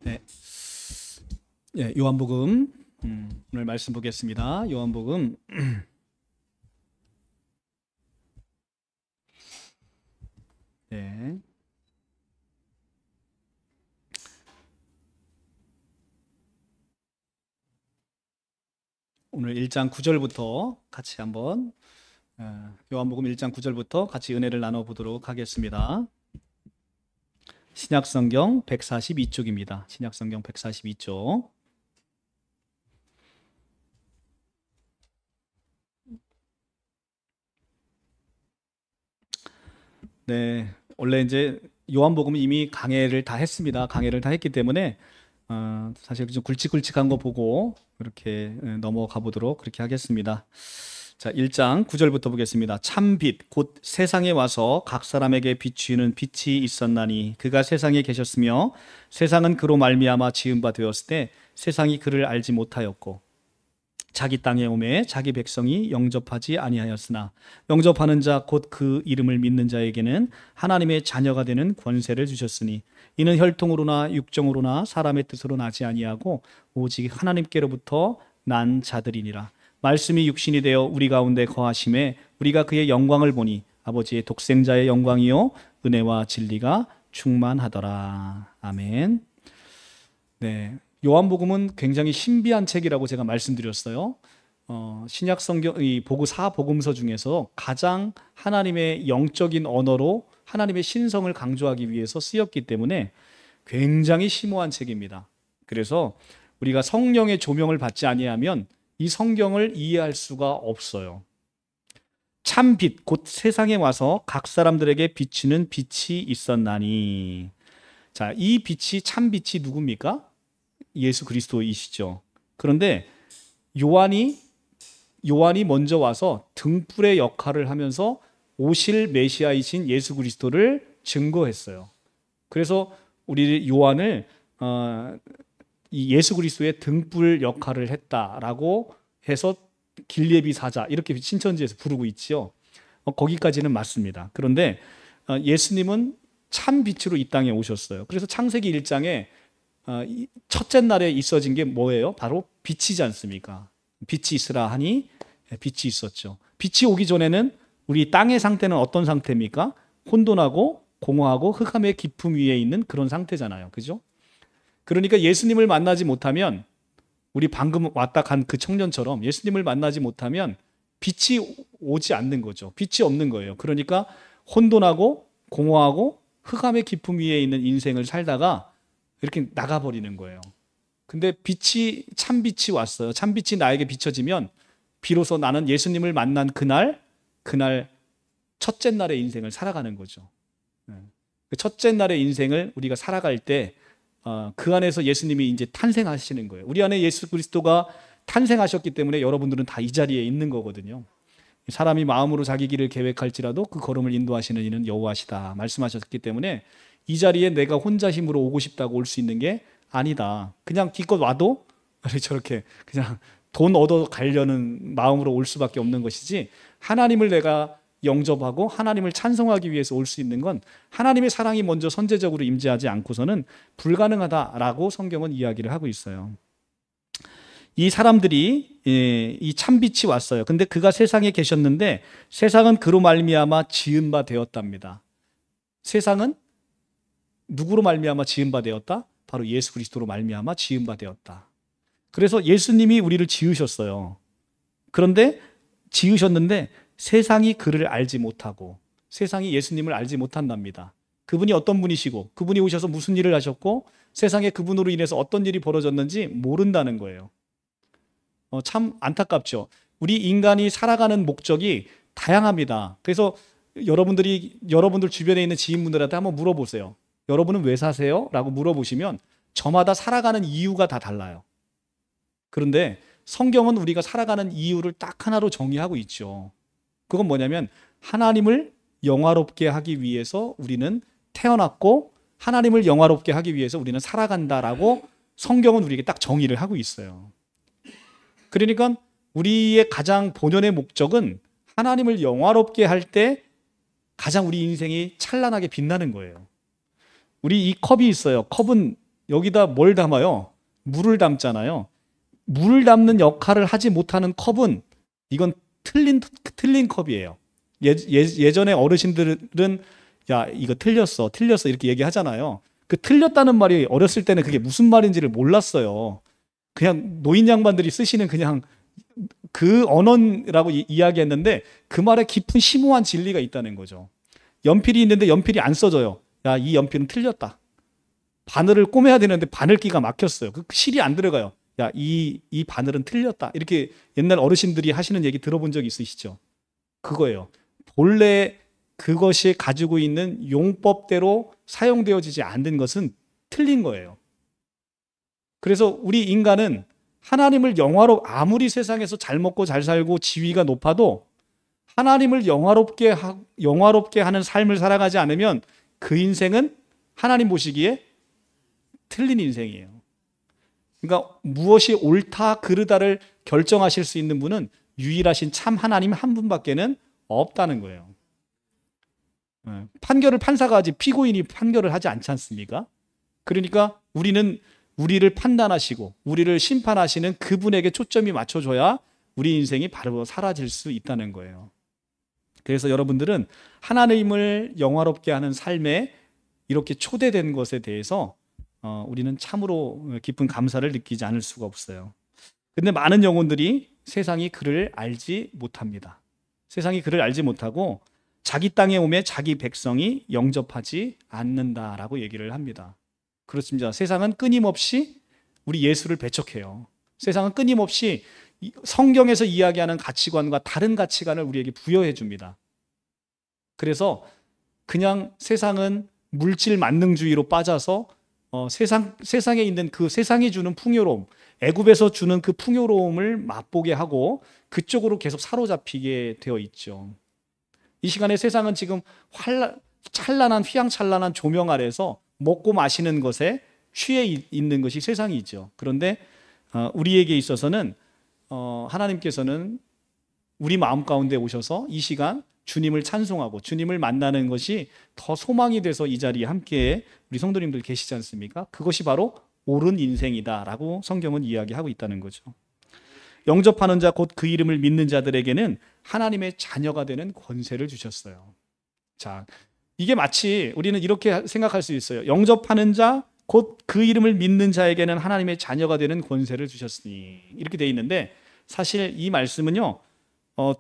네, 예, 요한복음 오늘 말씀 보겠습니다. 요한복음 네, 오늘 1장 9절부터 같이 한번 요한복음 1장 9절부터 같이 은혜를 나눠보도록 하겠습니다. 신약성경 142쪽입니다. 신약성경 142쪽. 네, 원래 이제 요한복음은 이미 강해를 다 했습니다. 강해를 다 했기 때문에 사실 좀 굵직굵직한 거 보고 그렇게 넘어가 보도록 그렇게 하겠습니다. 자, 1장 9절부터 보겠습니다. 참 빛, 곧 세상에 와서 각 사람에게 비추는 빛이 있었나니 그가 세상에 계셨으며 세상은 그로 말미암아 지은 바 되었을 때 세상이 그를 알지 못하였고 자기 땅에 오매 자기 백성이 영접하지 아니하였으나 영접하는 자 곧 그 이름을 믿는 자에게는 하나님의 자녀가 되는 권세를 주셨으니 이는 혈통으로나 육정으로나 사람의 뜻으로 나지 아니하고 오직 하나님께로부터 난 자들이니라. 말씀이 육신이 되어 우리 가운데 거하심에 우리가 그의 영광을 보니 아버지의 독생자의 영광이요 은혜와 진리가 충만하더라. 아멘. 네, 요한복음은 굉장히 신비한 책이라고 제가 말씀드렸어요. 신약 성경 이 보고 사복음서 중에서 가장 하나님의 영적인 언어로 하나님의 신성을 강조하기 위해서 쓰였기 때문에 굉장히 심오한 책입니다. 그래서 우리가 성령의 조명을 받지 아니하면 이 성경을 이해할 수가 없어요. 참 빛, 곧 세상에 와서 각 사람들에게 비치는 빛이 있었나니. 자, 이 빛이 참 빛이 누굽니까? 예수 그리스도이시죠. 그런데 요한이 먼저 와서 등불의 역할을 하면서 오실 메시아이신 예수 그리스도를 증거했어요. 그래서 우리 요한을 이 예수 그리스도의 등불 역할을 했다라고 해서 길리에비 사자 이렇게 신천지에서 부르고 있지요. 거기까지는 맞습니다. 그런데 예수님은 참 빛으로 이 땅에 오셨어요. 그래서 창세기 1장에 첫째 날에 있어진 게 뭐예요? 바로 빛이지 않습니까? 빛이 있으라 하니 빛이 있었죠. 빛이 오기 전에는 우리 땅의 상태는 어떤 상태입니까? 혼돈하고 공허하고 흑암의 깊음 위에 있는 그런 상태잖아요. 그죠? 그러니까 예수님을 만나지 못하면 우리 방금 왔다 간 그 청년처럼 예수님을 만나지 못하면 빛이 오지 않는 거죠. 빛이 없는 거예요. 그러니까 혼돈하고 공허하고 흑암의 깊음 위에 있는 인생을 살다가 이렇게 나가버리는 거예요. 근데 참 빛이 왔어요. 참 빛이 나에게 비춰지면 비로소 나는 예수님을 만난 그날 첫째 날의 인생을 살아가는 거죠. 그 첫째 날의 인생을 우리가 살아갈 때 그 안에서 예수님이 이제 탄생하시는 거예요. 우리 안에 예수 그리스도가 탄생하셨기 때문에 여러분들은 다 이 자리에 있는 거거든요. 사람이 마음으로 자기 길을 계획할지라도 그 걸음을 인도하시는 이는 여호와시다 말씀하셨기 때문에 이 자리에 내가 혼자 힘으로 오고 싶다고 올 수 있는 게 아니다. 그냥 기껏 와도 저렇게 그냥 돈 얻어 가려는 마음으로 올 수밖에 없는 것이지, 하나님을 내가 영접하고 하나님을 찬송하기 위해서 올 수 있는 건 하나님의 사랑이 먼저 선제적으로 임재하지 않고서는 불가능하다라고 성경은 이야기를 하고 있어요. 이 사람들이 이 참빛이 왔어요. 근데 그가 세상에 계셨는데 세상은 그로 말미암아 지은 바 되었답니다. 세상은 누구로 말미암아 지은 바 되었다? 바로 예수 그리스도로 말미암아 지은 바 되었다. 그래서 예수님이 우리를 지으셨어요. 그런데 지으셨는데 세상이 그를 알지 못하고 세상이 예수님을 알지 못한답니다. 그분이 어떤 분이시고 그분이 오셔서 무슨 일을 하셨고 세상에 그분으로 인해서 어떤 일이 벌어졌는지 모른다는 거예요. 참 안타깝죠. 우리 인간이 살아가는 목적이 다양합니다. 그래서 여러분들 주변에 있는 지인분들한테 한번 물어보세요. 여러분은 왜 사세요? 라고 물어보시면 저마다 살아가는 이유가 다 달라요. 그런데 성경은 우리가 살아가는 이유를 딱 하나로 정의하고 있죠. 그건 뭐냐면 하나님을 영화롭게 하기 위해서 우리는 태어났고 하나님을 영화롭게 하기 위해서 우리는 살아간다라고 성경은 우리에게 딱 정의를 하고 있어요. 그러니까 우리의 가장 본연의 목적은 하나님을 영화롭게 할 때 가장 우리 인생이 찬란하게 빛나는 거예요. 우리 이 컵이 있어요. 컵은 여기다 뭘 담아요? 물을 담잖아요. 물을 담는 역할을 하지 못하는 컵은 이건 틀린 컵이에요. 예전에 어르신들은 야, 이거 틀렸어 이렇게 얘기하잖아요. 그 틀렸다는 말이 어렸을 때는 그게 무슨 말인지를 몰랐어요. 그냥 노인 양반들이 쓰시는 그냥 그 언어라고 이야기했는데 그 말에 깊은 심오한 진리가 있다는 거죠. 연필이 있는데 연필이 안 써져요. 야, 이 연필은 틀렸다. 바늘을 꼬매야 되는데 바늘기가 막혔어요. 그 실이 안 들어가요. 야, 이 바늘은 틀렸다. 이렇게 옛날 어르신들이 하시는 얘기 들어본 적 있으시죠? 그거예요. 본래 그것이 가지고 있는 용법대로 사용되어지지 않는 것은 틀린 거예요. 그래서 우리 인간은 하나님을 아무리 세상에서 잘 먹고 잘 살고 지위가 높아도 하나님을 영화롭게 하는 삶을 살아가지 않으면 그 인생은 하나님 보시기에 틀린 인생이에요. 그러니까 무엇이 옳다 그르다를 결정하실 수 있는 분은 유일하신 참 하나님 한 분밖에는 없다는 거예요. 판결을 판사가 하지 피고인이 판결을 하지 않지 않습니까? 그러니까 우리를 판단하시고 우리를 심판하시는 그분에게 초점이 맞춰줘야 우리 인생이 바로 사라질 수 있다는 거예요. 그래서 여러분들은 하나님을 영화롭게 하는 삶에 이렇게 초대된 것에 대해서 우리는 참으로 깊은 감사를 느끼지 않을 수가 없어요. 근데 많은 영혼들이 세상이 그를 알지 못합니다. 세상이 그를 알지 못하고 자기 땅에 오매 자기 백성이 영접하지 않는다라고 얘기를 합니다. 그렇습니다. 세상은 끊임없이 우리 예수를 배척해요. 세상은 끊임없이 성경에서 이야기하는 가치관과 다른 가치관을 우리에게 부여해 줍니다. 그래서 그냥 세상은 물질 만능주의로 빠져서 세상에 있는 그 세상이 주는 풍요로움, 애굽에서 주는 그 풍요로움을 맛보게 하고 그쪽으로 계속 사로잡히게 되어 있죠. 이 시간에 세상은 지금 휘황찬란한 조명 아래서 먹고 마시는 것에 취해 있는 것이 세상이죠. 그런데 우리에게 있어서는 하나님께서는 우리 마음 가운데 오셔서 이 시간 주님을 찬송하고 주님을 만나는 것이 더 소망이 돼서 이 자리에 함께 우리 성도님들 계시지 않습니까? 그것이 바로 옳은 인생이다라고 성경은 이야기하고 있다는 거죠. 영접하는 자 곧 그 이름을 믿는 자들에게는 하나님의 자녀가 되는 권세를 주셨어요. 자, 이게 마치 우리는 이렇게 생각할 수 있어요. 영접하는 자 곧 그 이름을 믿는 자에게는 하나님의 자녀가 되는 권세를 주셨으니 이렇게 돼 있는데 사실 이 말씀은요.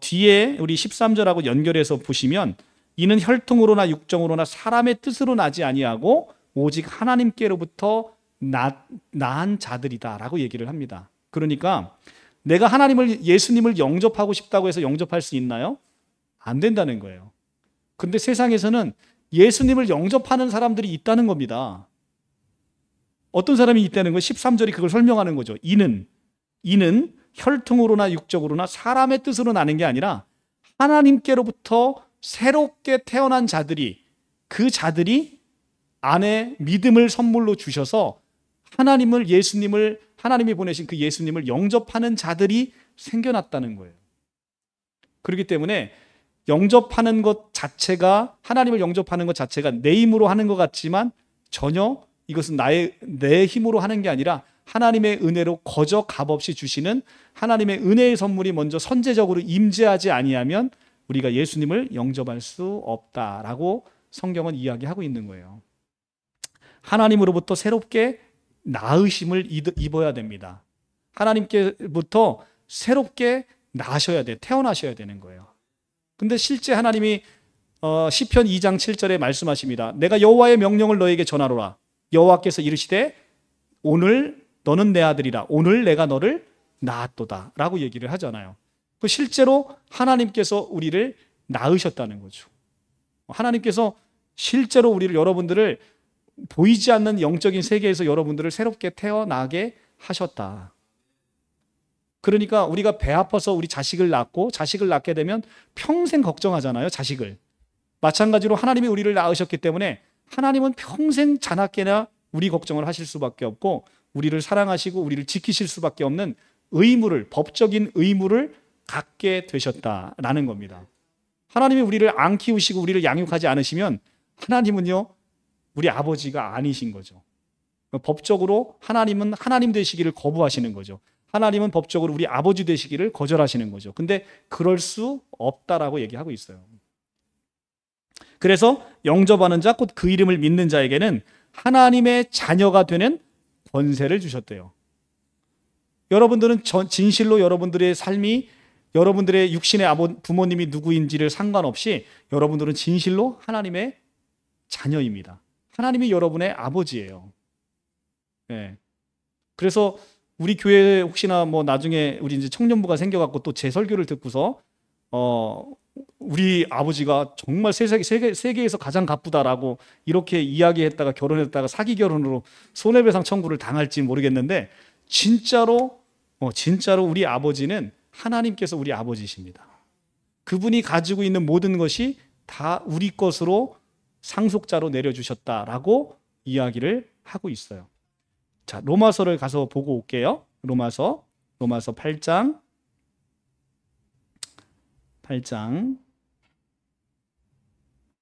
뒤에 우리 13절하고 연결해서 보시면 이는 혈통으로나 육정으로나 사람의 뜻으로 나지 아니하고 오직 하나님께로부터 낳은 자들이다라고 얘기를 합니다. 그러니까 내가 예수님을 영접하고 싶다고 해서 영접할 수 있나요? 안 된다는 거예요. 근데 세상에서는 예수님을 영접하는 사람들이 있다는 겁니다. 어떤 사람이 있다는 거 13절이 그걸 설명하는 거죠. 이는 혈통으로나 육적으로나 사람의 뜻으로 나는 게 아니라 하나님께로부터 새롭게 태어난 자들이 그 자들이 안에 믿음을 선물로 주셔서 하나님이 보내신 그 예수님을 영접하는 자들이 생겨났다는 거예요. 그렇기 때문에 영접하는 것 자체가 하나님을 영접하는 것 자체가 내 힘으로 하는 것 같지만 전혀 이것은 내 힘으로 하는 게 아니라 하나님의 은혜로 거저 값없이 주시는 하나님의 은혜의 선물이 먼저 선제적으로 임재하지 아니하면 우리가 예수님을 영접할 수 없다라고 성경은 이야기하고 있는 거예요. 하나님으로부터 새롭게 낳으심을 입어야 됩니다. 하나님께부터 새롭게 나셔야 돼, 태어나셔야 되는 거예요. 근데 실제 하나님이 시편 2장 7절에 말씀하십니다. 내가 여호와의 명령을 너에게 전하노라. 여호와께서 이르시되 오늘 너는 내 아들이라. 오늘 내가 너를 낳았도다 라고 얘기를 하잖아요. 실제로 하나님께서 우리를 낳으셨다는 거죠. 하나님께서 실제로 여러분들을 보이지 않는 영적인 세계에서 여러분들을 새롭게 태어나게 하셨다. 그러니까 우리가 배 아파서 우리 자식을 낳게 되면 평생 걱정하잖아요. 자식을. 마찬가지로 하나님이 우리를 낳으셨기 때문에 하나님은 평생 자나깨나 우리 걱정을 하실 수밖에 없고 우리를 사랑하시고 우리를 지키실 수밖에 없는 법적인 의무를 갖게 되셨다라는 겁니다. 하나님이 우리를 안 키우시고 우리를 양육하지 않으시면 하나님은요 우리 아버지가 아니신 거죠. 법적으로 하나님은 하나님 되시기를 거부하시는 거죠. 하나님은 법적으로 우리 아버지 되시기를 거절하시는 거죠. 근데 그럴 수 없다라고 얘기하고 있어요. 그래서 영접하는 자, 곧 그 이름을 믿는 자에게는 하나님의 자녀가 되는 권세를 주셨대요. 여러분들은 진실로 여러분들의 삶이 여러분들의 육신의 부모님이 누구인지를 상관없이 여러분들은 진실로 하나님의 자녀입니다. 하나님이 여러분의 아버지예요. 네. 그래서 우리 교회 혹시나 뭐 나중에 우리 이제 청년부가 생겨갖고 또 제 설교를 듣고서 우리 아버지가 정말 세계에서 가장 가쁘다라고 이렇게 이야기했다가 결혼했다가 사기 결혼으로 손해배상 청구를 당할지 모르겠는데 진짜로 우리 아버지는 하나님께서 우리 아버지십니다. 그분이 가지고 있는 모든 것이 다 우리 것으로 상속자로 내려주셨다라고 이야기를 하고 있어요. 자, 로마서를 가서 보고 올게요. 로마서 8장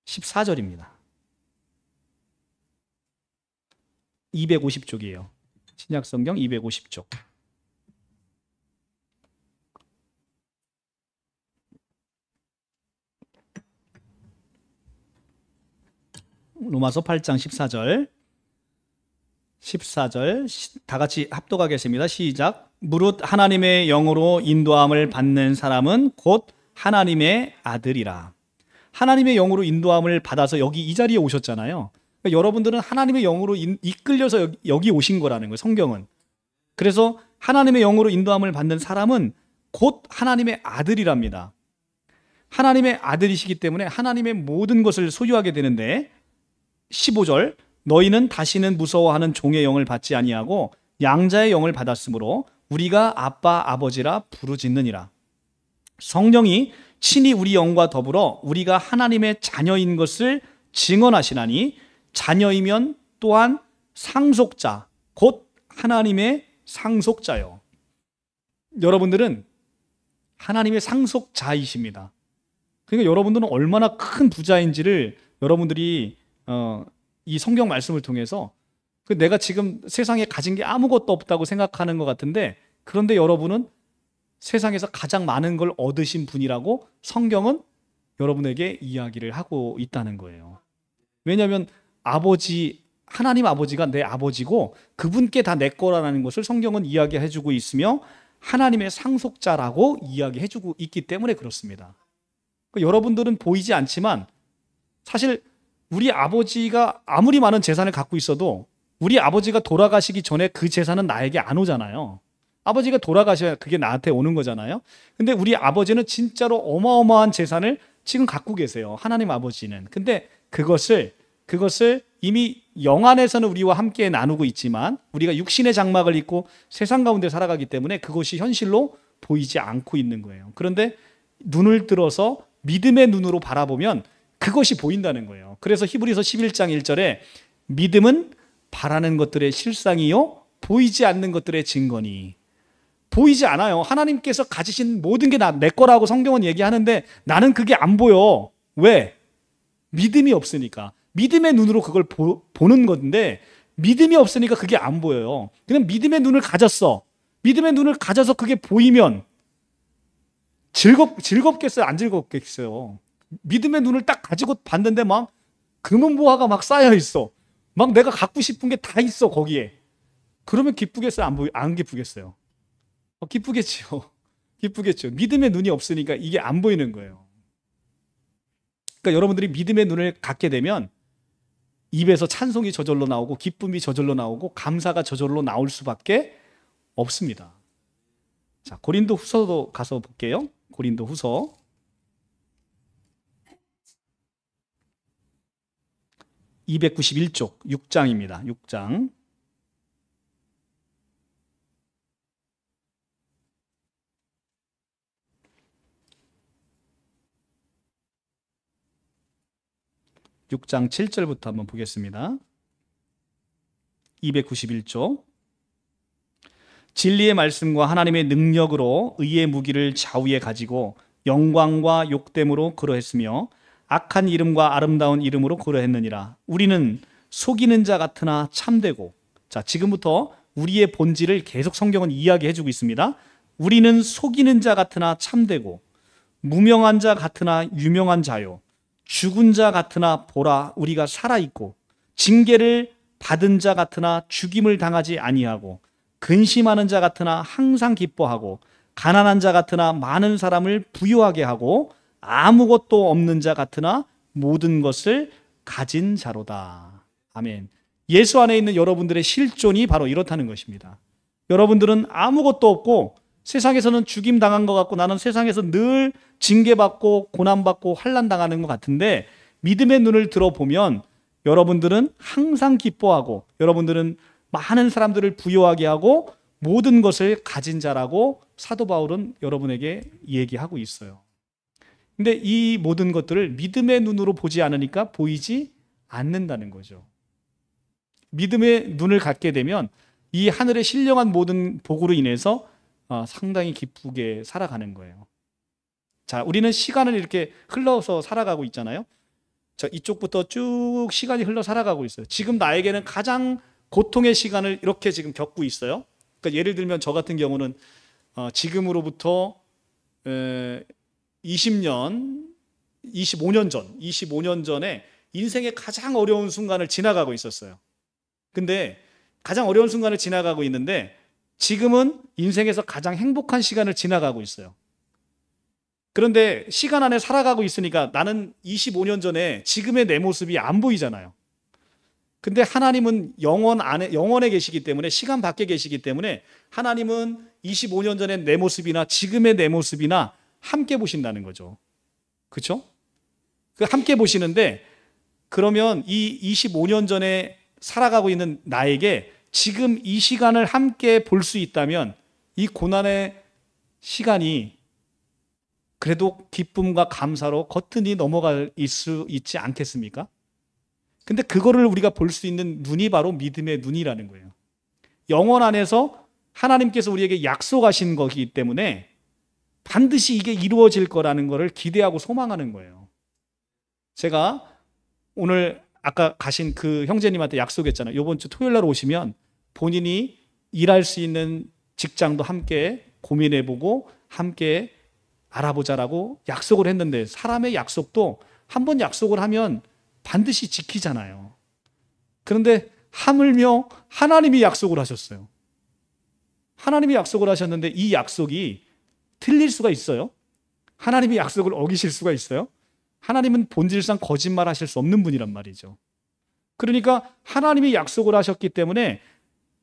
14절입니다. 250쪽이에요. 신약성경 250쪽. 로마서 8장 14절 다 같이 합독하겠습니다. 시작. 무릇 하나님의 영으로 인도함을 받는 사람은 곧 하나님의 아들이라. 하나님의 영으로 인도함을 받아서 여기 이 자리에 오셨잖아요. 그러니까 여러분들은 하나님의 영으로 이끌려서 여기 오신 거라는 거예요. 성경은. 그래서 하나님의 영으로 인도함을 받는 사람은 곧 하나님의 아들이랍니다. 하나님의 아들이시기 때문에 하나님의 모든 것을 소유하게 되는데 15절 너희는 다시는 무서워하는 종의 영을 받지 아니하고 양자의 영을 받았으므로 우리가 아빠 아버지라 부르짖느니라. 성령이 친히 우리 영과 더불어 우리가 하나님의 자녀인 것을 증언하시나니 자녀이면 또한 상속자 곧 하나님의 상속자요. 여러분들은 하나님의 상속자이십니다. 그러니까 여러분들은 얼마나 큰 부자인지를 여러분들이 이 성경 말씀을 통해서 내가 지금 세상에 가진 게 아무것도 없다고 생각하는 것 같은데 그런데 여러분은 세상에서 가장 많은 걸 얻으신 분이라고 성경은 여러분에게 이야기를 하고 있다는 거예요. 왜냐하면 하나님 아버지가 내 아버지고 그분께 다 내 거라는 것을 성경은 이야기해주고 있으며 하나님의 상속자라고 이야기해주고 있기 때문에 그렇습니다. 그러니까 여러분들은 보이지 않지만 사실 우리 아버지가 아무리 많은 재산을 갖고 있어도 우리 아버지가 돌아가시기 전에 그 재산은 나에게 안 오잖아요. 아버지가 돌아가셔야 그게 나한테 오는 거잖아요. 근데 우리 아버지는 진짜로 어마어마한 재산을 지금 갖고 계세요. 하나님 아버지는. 근데 그것을 이미 영안에서는 우리와 함께 나누고 있지만 우리가 육신의 장막을 입고 세상 가운데 살아가기 때문에 그것이 현실로 보이지 않고 있는 거예요. 그런데 눈을 들어서 믿음의 눈으로 바라보면 그것이 보인다는 거예요. 그래서 히브리서 11장 1절에 믿음은 바라는 것들의 실상이요 보이지 않는 것들의 증거니. 보이지 않아요. 하나님께서 가지신 모든 게 내 거라고 성경은 얘기하는데 나는 그게 안 보여. 왜? 믿음이 없으니까. 믿음의 눈으로 그걸 보는 건데 믿음이 없으니까 그게 안 보여요. 그냥 믿음의 눈을 가졌어. 믿음의 눈을 가져서 그게 보이면 즐겁겠어요? 안 즐겁겠어요? 믿음의 눈을 딱 가지고 봤는데 막 금은보화가 막 쌓여 있어. 막 내가 갖고 싶은 게 다 있어 거기에. 그러면 기쁘겠어요? 안 기쁘겠어요? 기쁘겠죠. 기쁘겠죠. 믿음의 눈이 없으니까 이게 안 보이는 거예요. 그러니까 여러분들이 믿음의 눈을 갖게 되면 입에서 찬송이 저절로 나오고 기쁨이 저절로 나오고 감사가 저절로 나올 수밖에 없습니다. 자, 고린도 후서도 가서 볼게요. 고린도 후서 291쪽 6장입니다. 6장 6장 7절부터 한번 보겠습니다. 291쪽 진리의 말씀과 하나님의 능력으로 의의 무기를 좌우에 가지고 영광과 욕됨으로 그러했으며 악한 이름과 아름다운 이름으로 그러했느니라. 우리는 속이는 자 같으나 참되고 자, 지금부터 우리의 본질을 계속 성경은 이야기해 주고 있습니다. 우리는 속이는 자 같으나 참되고 무명한 자 같으나 유명한 자요, 죽은 자 같으나 보라 우리가 살아있고, 징계를 받은 자 같으나 죽임을 당하지 아니하고, 근심하는 자 같으나 항상 기뻐하고, 가난한 자 같으나 많은 사람을 부유하게 하고, 아무것도 없는 자 같으나 모든 것을 가진 자로다. 아멘. 예수 안에 있는 여러분들의 실존이 바로 이렇다는 것입니다. 여러분들은 아무것도 없고 세상에서는 죽임 당한 것 같고, 나는 세상에서 늘 징계받고 고난받고 환난당하는 것 같은데, 믿음의 눈을 들어보면 여러분들은 항상 기뻐하고, 여러분들은 많은 사람들을 부유하게 하고 모든 것을 가진 자라고 사도 바울은 여러분에게 얘기하고 있어요. 근데 이 모든 것들을 믿음의 눈으로 보지 않으니까 보이지 않는다는 거죠. 믿음의 눈을 갖게 되면 이 하늘의 신령한 모든 복으로 인해서 상당히 기쁘게 살아가는 거예요. 자, 우리는 시간을 이렇게 흘러서 살아가고 있잖아요. 자, 이쪽부터 쭉 시간이 흘러 살아가고 있어요. 지금 나에게는 가장 고통의 시간을 이렇게 지금 겪고 있어요. 그러니까 예를 들면 저 같은 경우는 지금으로부터 25년 전에 인생의 가장 어려운 순간을 지나가고 있었어요. 근데 가장 어려운 순간을 지나가고 있는데 지금은 인생에서 가장 행복한 시간을 지나가고 있어요. 그런데 시간 안에 살아가고 있으니까 나는 25년 전에 지금의 내 모습이 안 보이잖아요. 근데 하나님은 영원에 계시기 때문에, 시간 밖에 계시기 때문에 하나님은 25년 전의 내 모습이나 지금의 내 모습이나 함께 보신다는 거죠. 그렇죠? 함께 보시는데, 그러면 이 25년 전에 살아가고 있는 나에게 지금 이 시간을 함께 볼 수 있다면 이 고난의 시간이 그래도 기쁨과 감사로 거뜬히 넘어갈 수 있지 않겠습니까? 근데 그거를 우리가 볼 수 있는 눈이 바로 믿음의 눈이라는 거예요. 영원 안에서 하나님께서 우리에게 약속하신 거기 때문에 반드시 이게 이루어질 거라는 거를 기대하고 소망하는 거예요. 제가 오늘 아까 가신 그 형제님한테 약속했잖아요. 이번 주 토요일 날 오시면 본인이 일할 수 있는 직장도 함께 고민해보고 함께 알아보자라고 약속을 했는데, 사람의 약속도 한번 약속을 하면 반드시 지키잖아요. 그런데 하물며 하나님이 약속을 하셨어요. 하나님이 약속을 하셨는데 이 약속이 틀릴 수가 있어요? 하나님이 약속을 어기실 수가 있어요? 하나님은 본질상 거짓말하실 수 없는 분이란 말이죠. 그러니까 하나님이 약속을 하셨기 때문에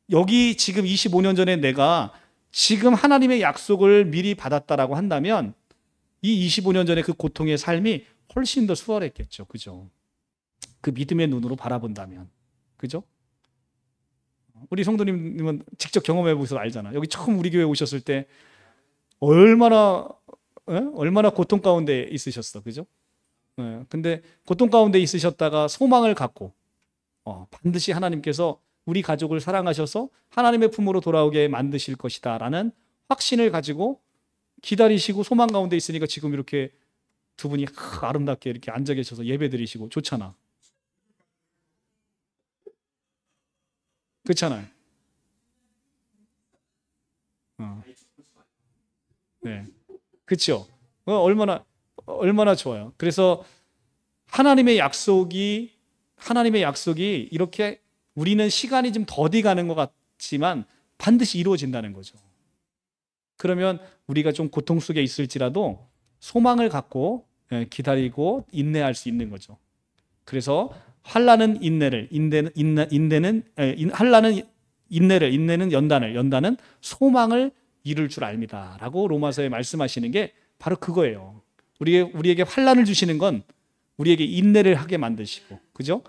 여기 지금 25년 전에 내가 지금 하나님의 약속을 미리 받았다라고 한다면 이 25년 전에 그 고통의 삶이 훨씬 더 수월했겠죠. 그죠? 그 믿음의 눈으로 바라본다면. 그죠? 우리 성도님은 직접 경험해 보셔서 알잖아. 여기 처음 우리 교회 오셨을 때 얼마나 고통 가운데 있으셨어. 그죠? 근데 고통 가운데 있으셨다가 소망을 갖고 반드시 하나님께서 우리 가족을 사랑하셔서 하나님의 품으로 돌아오게 만드실 것이다 라는 확신을 가지고 기다리시고 소망 가운데 있으니까 지금 이렇게 두 분이 아름답게 이렇게 앉아 계셔서 예배 드리시고 좋잖아. 그렇잖아요. 네, 그렇죠. 얼마나 좋아요. 그래서 하나님의 약속이 이렇게 우리는 시간이 좀 더디 가는 것 같지만 반드시 이루어진다는 거죠. 그러면 우리가 좀 고통 속에 있을지라도 소망을 갖고 기다리고 인내할 수 있는 거죠. 그래서 환난은 인내를, 인내는 연단을, 소망을 이룰 줄 압니다 라고 로마서에 말씀하시는 게 바로 그거예요. 우리에게 환난을 주시는 건 우리에게 인내를 하게 만드시고, 그죠?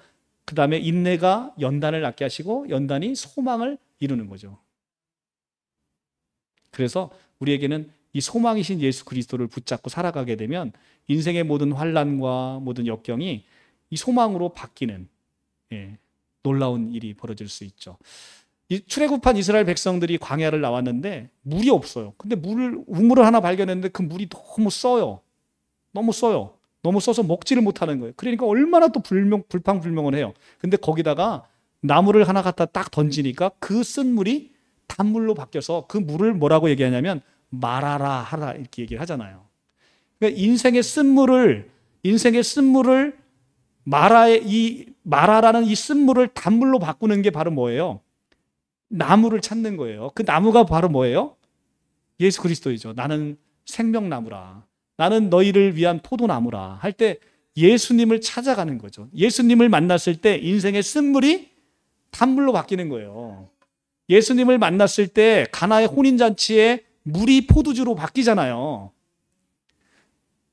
그 다음에 인내가 연단을 낳게 하시고 연단이 소망을 이루는 거죠. 그래서 우리에게는 이 소망이신 예수 그리스도를 붙잡고 살아가게 되면 인생의 모든 환난과 모든 역경이 이 소망으로 바뀌는 놀라운 일이 벌어질 수 있죠. 이 출애굽한 이스라엘 백성들이 광야를 나왔는데 물이 없어요. 근데 우물을 하나 발견했는데 그 물이 너무 써요. 너무 써서 먹지를 못하는 거예요. 그러니까 얼마나 또 불평불명을 해요. 근데 거기다가 나무를 하나 갖다 딱 던지니까 그 쓴 물이 단물로 바뀌어서 그 물을 뭐라고 얘기하냐면 말하라 하라 이렇게 얘기를 하잖아요. 그러니까 인생의 쓴물을 말하라는 이 쓴물을 단물로 바꾸는 게 바로 뭐예요? 나무를 찾는 거예요. 그 나무가 바로 뭐예요? 예수 그리스도이죠. 나는 생명나무라. 나는 너희를 위한 포도나무라. 할 때 예수님을 찾아가는 거죠. 예수님을 만났을 때 인생의 쓴물이 단물로 바뀌는 거예요. 예수님을 만났을 때 가나의 혼인잔치에 물이 포도주로 바뀌잖아요.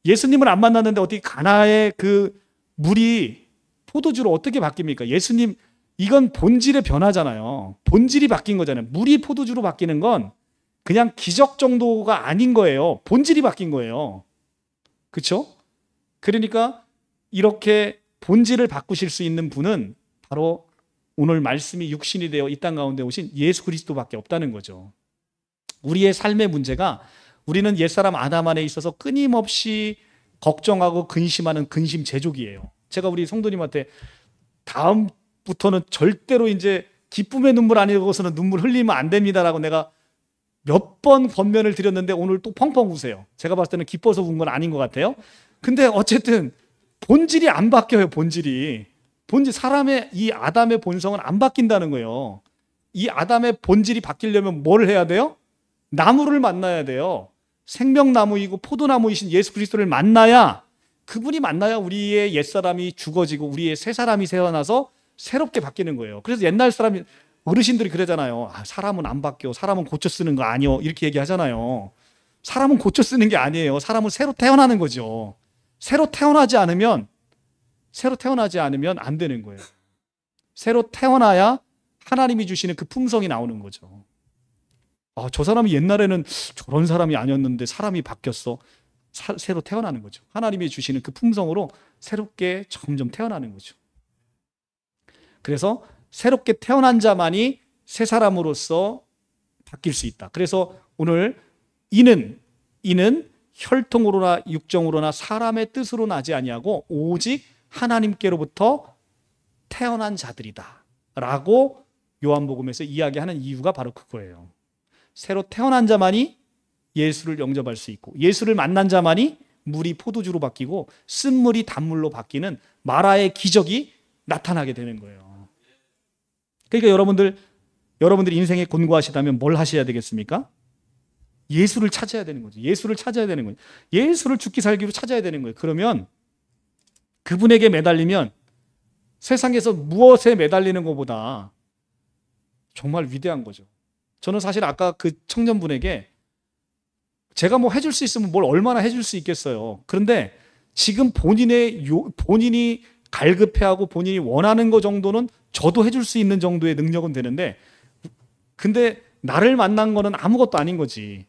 예수님을 안 만났는데 어떻게 가나의 그 물이 포도주로 어떻게 바뀝니까? 예수님, 이건 본질의 변화잖아요. 본질이 바뀐 거잖아요. 물이 포도주로 바뀌는 건 그냥 기적 정도가 아닌 거예요. 본질이 바뀐 거예요. 그렇죠? 그러니까 이렇게 본질을 바꾸실 수 있는 분은 바로 오늘 말씀이 육신이 되어 이 땅 가운데 오신 예수 그리스도밖에 없다는 거죠. 우리의 삶의 문제가 우리는 옛사람 아담 안에 있어서 끊임없이 걱정하고 근심하는 근심 제족이에요. 제가 우리 성도님한테 다음부터는 절대로 이제 기쁨의 눈물 아니고서는 눈물 흘리면 안 됩니다라고 내가 몇 번 권면을 드렸는데 오늘 또 펑펑 우세요. 제가 봤을 때는 기뻐서 운 건 아닌 것 같아요. 근데 어쨌든 본질이 안 바뀌어요. 사람의 이 아담의 본성은 안 바뀐다는 거예요. 이 아담의 본질이 바뀌려면 뭘 해야 돼요? 나무를 만나야 돼요. 생명나무이고 포도나무이신 예수 그리스도를 만나야, 그분이 만나야 우리의 옛사람이 죽어지고 우리의 새 사람이 태어나서 새롭게 바뀌는 거예요. 그래서 옛날 사람이, 어르신들이 그러잖아요. 사람은 안 바뀌어. 사람은 고쳐 쓰는 거 아니요. 이렇게 얘기하잖아요. 사람은 고쳐 쓰는 게 아니에요. 사람은 새로 태어나는 거죠. 새로 태어나지 않으면 안 되는 거예요. 새로 태어나야 하나님이 주시는 그 품성이 나오는 거죠. 저 사람이 옛날에는 저런 사람이 아니었는데 사람이 바뀌었어. 새로 태어나는 거죠. 하나님이 주시는 그 품성으로 새롭게 점점 태어나는 거죠. 그래서 새롭게 태어난 자만이 새 사람으로서 바뀔 수 있다. 그래서 오늘 이는 혈통으로나 육정으로나 사람의 뜻으로 나지 아니하고 오직 하나님께로부터 태어난 자들이다 라고 요한복음에서 이야기하는 이유가 바로 그거예요. 새로 태어난 자만이 예수를 영접할 수 있고, 예수를 만난 자만이 물이 포도주로 바뀌고 쓴물이 단물로 바뀌는 마라의 기적이 나타나게 되는 거예요. 그러니까 여러분들이 인생에 곤고하시다면 뭘 하셔야 되겠습니까? 예수를 찾아야 되는 거죠. 예수를 찾아야 되는 거예요. 예수를 죽기 살기로 찾아야 되는 거예요. 그러면 그분에게 매달리면 세상에서 무엇에 매달리는 것보다 정말 위대한 거죠. 저는 사실 아까 그 청년분에게 제가 뭐 해줄 수 있으면 뭘 얼마나 해줄 수 있겠어요. 그런데 지금 본인이 갈급해하고 본인이 원하는 것 정도는 저도 해줄 수 있는 정도의 능력은 되는데, 근데 나를 만난 거는 아무것도 아닌 거지.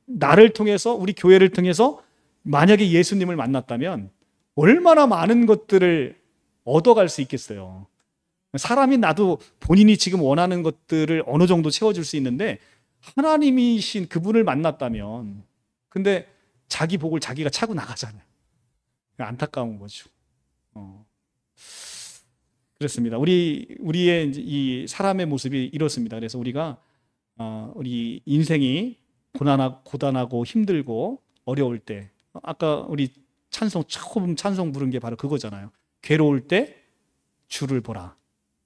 나를 통해서, 우리 교회를 통해서 만약에 예수님을 만났다면 얼마나 많은 것들을 얻어갈 수 있겠어요. 사람이 나도 본인이 지금 원하는 것들을 어느 정도 채워줄 수 있는데 하나님이신 그분을 만났다면, 근데 자기 복을 자기가 차고 나가잖아요. 안타까운 거죠. 그렇습니다. 우리의 이 사람의 모습이 이렇습니다. 그래서 우리가 우리 인생이 고단하고 힘들고 어려울 때, 아까 우리 처음 찬송 부른 게 바로 그거잖아요. 괴로울 때 주를 보라.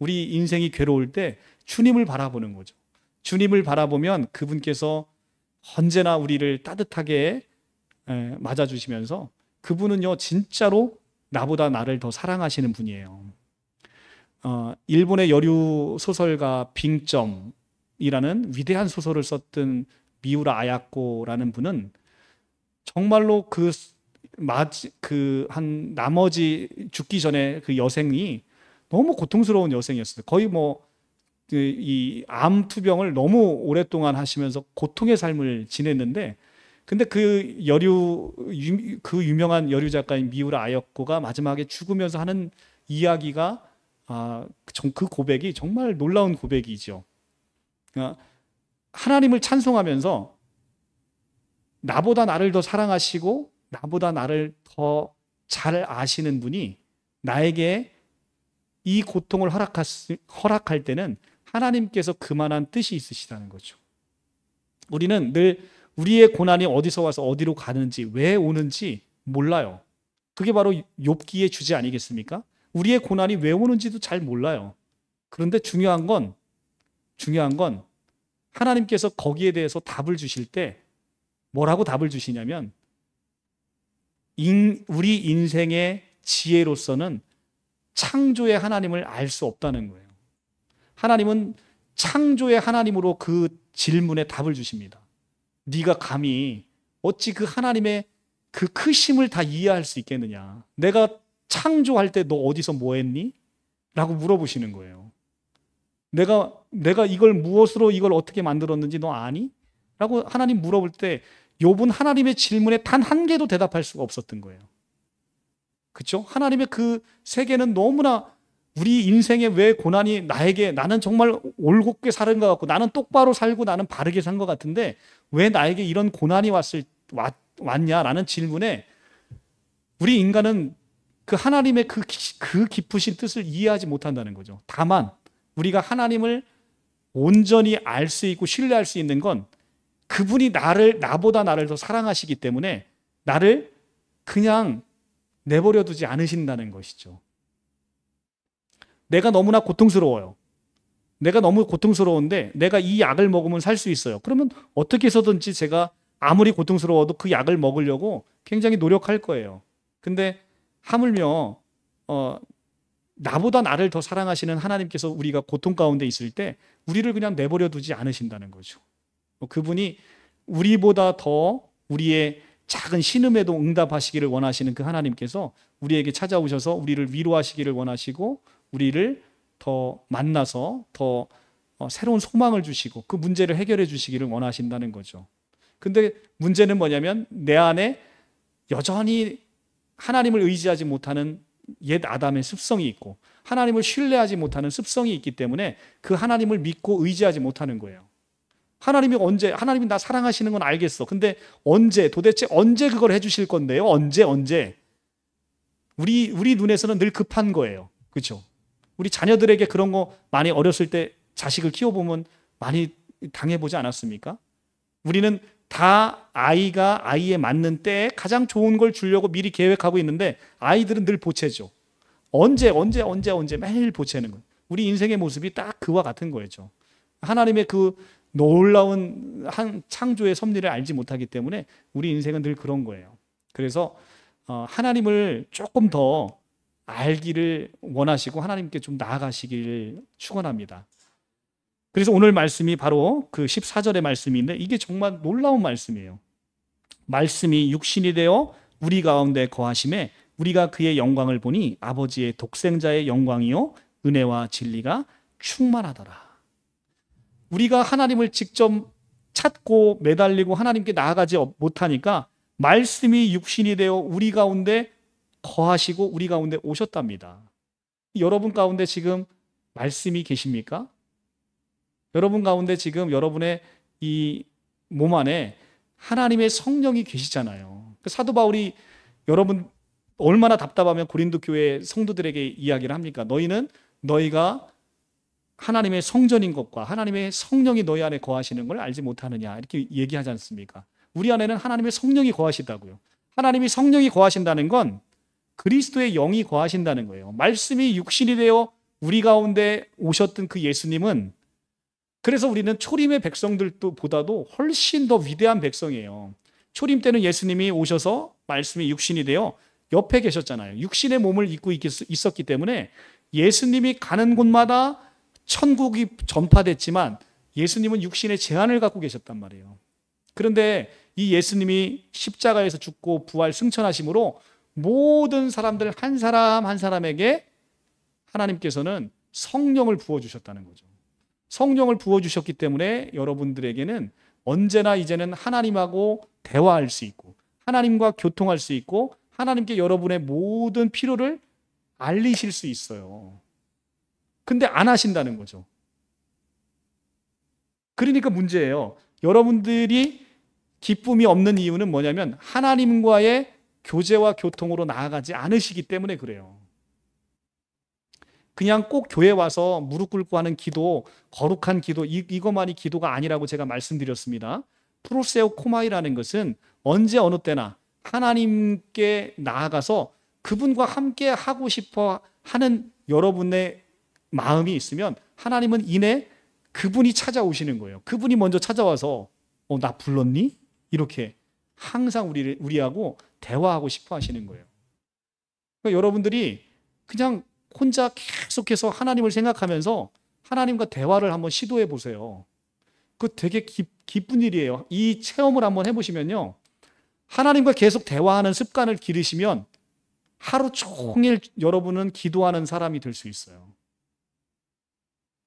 우리 인생이 괴로울 때 주님을 바라보는 거죠. 주님을 바라보면 그분께서 언제나 우리를 따뜻하게 맞아주시면서, 그분은요 진짜로 나보다 나를 더 사랑하시는 분이에요. 일본의 여류 소설가 빙점이라는 위대한 소설을 썼던 미우라 아야코라는 분은 정말로 나머지 죽기 전에 그 여생이 너무 고통스러운 여생이었어요. 거의 이 암 투병을 너무 오랫동안 하시면서 고통의 삶을 지냈는데, 근데 그 유명한 여류 작가인 미우라 아야코가 마지막에 죽으면서 하는 이야기가, 그 고백이 정말 놀라운 고백이죠. 하나님을 찬송하면서 나보다 나를 더 사랑하시고 나보다 나를 더 잘 아시는 분이 나에게 이 고통을 허락할 때는 하나님께서 그만한 뜻이 있으시다는 거죠. 우리는 늘 우리의 고난이 어디서 와서 어디로 가는지, 왜 오는지 몰라요. 그게 바로 욥기의 주제 아니겠습니까? 우리의 고난이 왜 오는지도 잘 몰라요. 그런데 중요한 건 하나님께서 거기에 대해서 답을 주실 때 뭐라고 답을 주시냐면, 우리 인생의 지혜로서는 창조의 하나님을 알 수 없다는 거예요. 하나님은 창조의 하나님으로 그 질문에 답을 주십니다. 네가 감히 어찌 그 하나님의 그 크심을 다 이해할 수 있겠느냐. 내가 창조할 때 너 어디서 뭐 했니? 라고 물어보시는 거예요. 내가 이걸 무엇으로 이걸 어떻게 만들었는지 너 아니? 라고 하나님 물어볼 때 욥은 하나님의 질문에 단 한 개도 대답할 수가 없었던 거예요. 그렇죠? 하나님의 그 세계는 너무나 우리 인생에 왜 고난이 나는 정말 올곧게 사는 것 같고 나는 똑바로 살고 나는 바르게 산 것 같은데 왜 나에게 이런 고난이 왔냐라는 질문에 우리 인간은 그 하나님의 그 깊으신 뜻을 이해하지 못한다는 거죠. 다만 우리가 하나님을 온전히 알 수 있고 신뢰할 수 있는 건 그분이 나보다 나를 더 사랑하시기 때문에 나를 그냥 내버려 두지 않으신다는 것이죠. 내가 너무나 고통스러워요. 내가 너무 고통스러운데 내가 이 약을 먹으면 살 수 있어요. 그러면 어떻게 해서든지 제가 아무리 고통스러워도 그 약을 먹으려고 굉장히 노력할 거예요. 근데 하물며 나보다 나를 더 사랑하시는 하나님께서 우리가 고통 가운데 있을 때 우리를 그냥 내버려 두지 않으신다는 거죠. 그분이 우리보다 더 우리의 작은 신음에도 응답하시기를 원하시는 그 하나님께서 우리에게 찾아오셔서 우리를 위로하시기를 원하시고 우리를 더 만나서 더 새로운 소망을 주시고 그 문제를 해결해 주시기를 원하신다는 거죠. 근데 문제는 뭐냐면 내 안에 여전히 하나님을 의지하지 못하는 옛 아담의 습성이 있고 하나님을 신뢰하지 못하는 습성이 있기 때문에 그 하나님을 믿고 의지하지 못하는 거예요. 하나님이 나 사랑하시는 건 알겠어. 근데 도대체 언제 그걸 해주실 건데요? 언제? 우리 눈에서는 늘 급한 거예요. 그렇죠? 우리 자녀들에게 그런 거 많이 어렸을 때 자식을 키워보면 많이 당해보지 않았습니까? 우리는 다 아이의 맞는 때에 가장 좋은 걸 주려고 미리 계획하고 있는데 아이들은 늘 보채죠. 언제 매일 보채는 거예요. 우리 인생의 모습이 딱 그와 같은 거죠. 하나님의 그 놀라운 창조의 섭리를 알지 못하기 때문에 우리 인생은 늘 그런 거예요. 그래서 하나님을 조금 더 알기를 원하시고 하나님께 좀 나아가시기를 축원합니다. 그래서 오늘 말씀이 바로 그 14절의 말씀인데 이게 정말 놀라운 말씀이에요. 말씀이 육신이 되어 우리 가운데 거하심에 우리가 그의 영광을 보니 아버지의 독생자의 영광이요 은혜와 진리가 충만하더라. 우리가 하나님을 직접 찾고 매달리고 하나님께 나아가지 못하니까 말씀이 육신이 되어 우리 가운데 거하시고 우리 가운데 오셨답니다. 여러분 가운데 지금 말씀이 계십니까? 여러분 가운데 지금 여러분의 이 몸 안에 하나님의 성령이 계시잖아요. 사도 바울이 여러분 얼마나 답답하면 고린도 교회 성도들에게 이야기를 합니까? 너희가 하나님의 성전인 것과 하나님의 성령이 너희 안에 거하시는 걸 알지 못하느냐 이렇게 얘기하지 않습니까? 우리 안에는 하나님의 성령이 거하시다고요. 하나님이 성령이 거하신다는 건 그리스도의 영이 거하신다는 거예요. 말씀이 육신이 되어 우리 가운데 오셨던 그 예수님은 그래서 우리는 초림의 백성들보다도 훨씬 더 위대한 백성이에요. 초림 때는 예수님이 오셔서 말씀이 육신이 되어 옆에 계셨잖아요. 육신의 몸을 입고 있었기 때문에 예수님이 가는 곳마다 천국이 전파됐지만 예수님은 육신의 제한을 갖고 계셨단 말이에요. 그런데 이 예수님이 십자가에서 죽고 부활 승천하심으로 모든 사람들 한 사람 한 사람에게 하나님께서는 성령을 부어주셨다는 거죠. 성령을 부어주셨기 때문에 여러분들에게는 언제나 이제는 하나님하고 대화할 수 있고 하나님과 교통할 수 있고 하나님께 여러분의 모든 필요를 알리실 수 있어요. 근데 안 하신다는 거죠. 그러니까 문제예요. 여러분들이 기쁨이 없는 이유는 뭐냐면 하나님과의 교제와 교통으로 나아가지 않으시기 때문에 그래요. 그냥 꼭 교회 와서 무릎 꿇고 하는 기도, 거룩한 기도, 이것만이 기도가 아니라고 제가 말씀드렸습니다. 프로세오 코마이라는 것은 언제 어느 때나 하나님께 나아가서 그분과 함께 하고 싶어 하는 여러분의 마음이 있으면 하나님은 이내 그분이 찾아오시는 거예요. 그분이 먼저 찾아와서 나 불렀니? 이렇게 항상 우리하고 대화하고 싶어 하시는 거예요. 그러니까 여러분들이 그냥 혼자 계속해서 하나님을 생각하면서 하나님과 대화를 한번 시도해 보세요. 그거 되게 기쁜 일이에요. 이 체험을 한번 해보시면요. 하나님과 계속 대화하는 습관을 기르시면 하루 종일 여러분은 기도하는 사람이 될 수 있어요.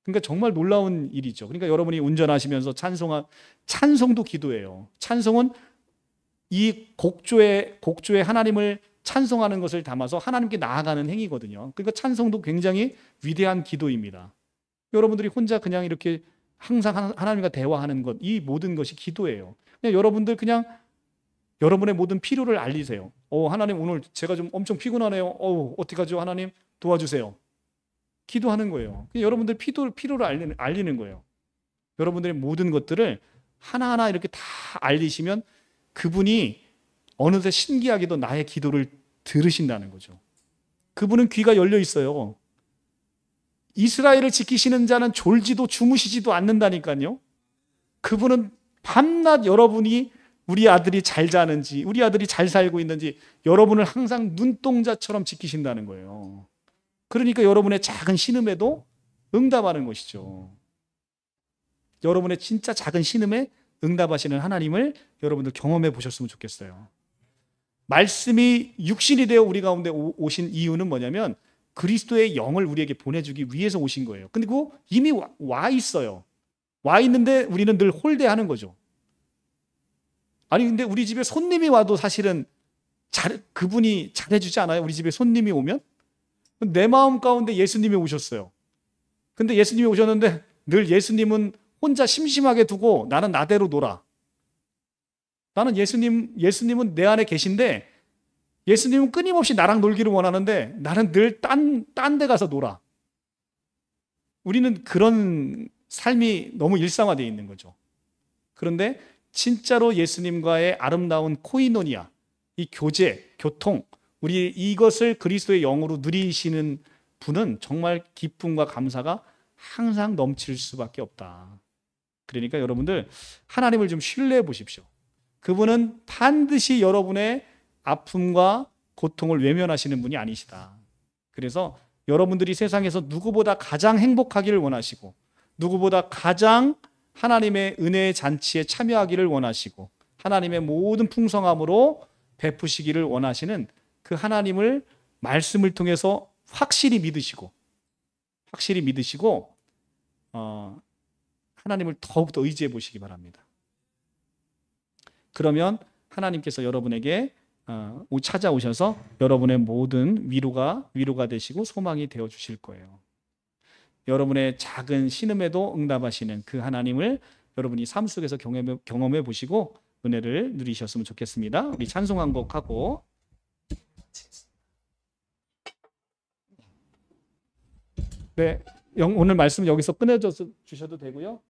그러니까 정말 놀라운 일이죠. 그러니까 여러분이 운전하시면서 찬송도 기도예요. 찬송은 이 곡조에 하나님을 찬송하는 것을 담아서 하나님께 나아가는 행위거든요. 그러니까 찬송도 굉장히 위대한 기도입니다. 여러분들이 혼자 그냥 이렇게 항상 하나님과 대화하는 것, 이 모든 것이 기도예요. 그냥 여러분들 그냥 여러분의 모든 필요를 알리세요. 하나님 오늘 제가 좀 엄청 피곤하네요. 어떡하죠? 하나님 도와주세요. 기도하는 거예요. 여러분들 필요를 알리는 거예요. 여러분들의 모든 것들을 하나하나 이렇게 다 알리시면 그분이 어느새 신기하게도 나의 기도를 들으신다는 거죠. 그분은 귀가 열려 있어요. 이스라엘을 지키시는 자는 졸지도 주무시지도 않는다니까요. 그분은 밤낮 여러분이 우리 아들이 잘 자는지, 우리 아들이 잘 살고 있는지 여러분을 항상 눈동자처럼 지키신다는 거예요. 그러니까 여러분의 작은 신음에도 응답하는 것이죠. 여러분의 진짜 작은 신음에 응답하시는 하나님을 여러분들 경험해 보셨으면 좋겠어요. 말씀이 육신이 되어 우리 가운데 오신 이유는 뭐냐면 그리스도의 영을 우리에게 보내주기 위해서 오신 거예요. 근데 그거 이미 와 있어요. 와 있는데 우리는 늘 홀대하는 거죠. 아니 근데 우리 집에 손님이 와도 사실은 그분이 잘해주지 않아요? 우리 집에 손님이 오면? 내 마음 가운데 예수님이 오셨어요. 근데 예수님이 오셨는데 늘 예수님은 혼자 심심하게 두고 나는 나대로 놀아. 나는 예수님은 내 안에 계신데 예수님은 끊임없이 나랑 놀기를 원하는데 나는 늘 딴 데 가서 놀아. 우리는 그런 삶이 너무 일상화되어 있는 거죠. 그런데 진짜로 예수님과의 아름다운 코이노니아, 이 교통, 우리 이것을 그리스도의 영으로 누리시는 분은 정말 기쁨과 감사가 항상 넘칠 수밖에 없다. 그러니까 여러분들 하나님을 좀 신뢰해 보십시오. 그분은 반드시 여러분의 아픔과 고통을 외면하시는 분이 아니시다. 그래서 여러분들이 세상에서 누구보다 가장 행복하기를 원하시고 누구보다 가장 하나님의 은혜의 잔치에 참여하기를 원하시고 하나님의 모든 풍성함으로 베푸시기를 원하시는 그 하나님을 말씀을 통해서 확실히 믿으시고 하나님을 더욱더 의지해 보시기 바랍니다. 그러면 하나님께서 여러분에게 찾아오셔서 여러분의 모든 위로가 되시고 소망이 되어 주실 거예요. 여러분의 작은 신음에도 응답하시는 그 하나님을 여러분이 삶 속에서 경험해 보시고 은혜를 누리셨으면 좋겠습니다. 우리 찬송 한 곡 하고 네, 오늘 말씀 여기서 끝내 주셔도 되고요.